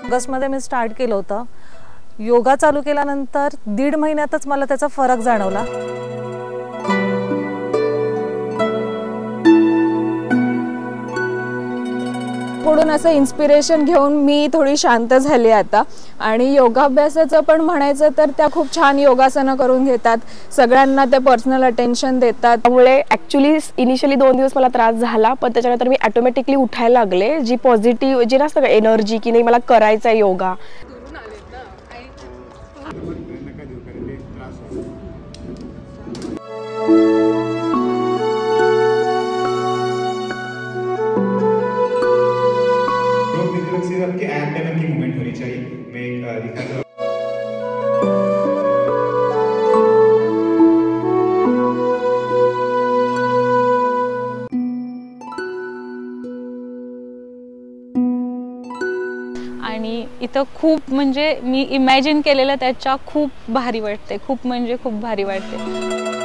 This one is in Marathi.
ऑगस्टमध्ये मी स्टार्ट केलं होतं। योगा चालू केल्यानंतर 1.5 महिन्यातच मला त्याचा फरक जाणवला। पुढून असं इन्स्पिरेशन घेऊन मी थोडी शांत झाली आता। आणि योगाभ्यासाचं पण म्हणायचं तर त्या खूप छान योगासनं करून घेतात, सगळ्यांना ते पर्सनल अटेन्शन देतात। त्यामुळे ॲक्च्युली इनिशियली 2 दिवस मला त्रास झाला, पण त्याच्यानंतर मी ऑटोमॅटिकली उठायला लागले। जी पॉझिटिव्ह जी नसतं का एनर्जी की नाही मला करायचा आहे योगा। आपकी एब्डोमेन की मूवमेंट होनी चाहिए। मैं दिखाता हूं। आणि इथं खूप म्हणजे मी इमॅजिन केलेलं त्याच्या खूप भारी वाटते, खूप म्हणजे खूप भारी वाटते।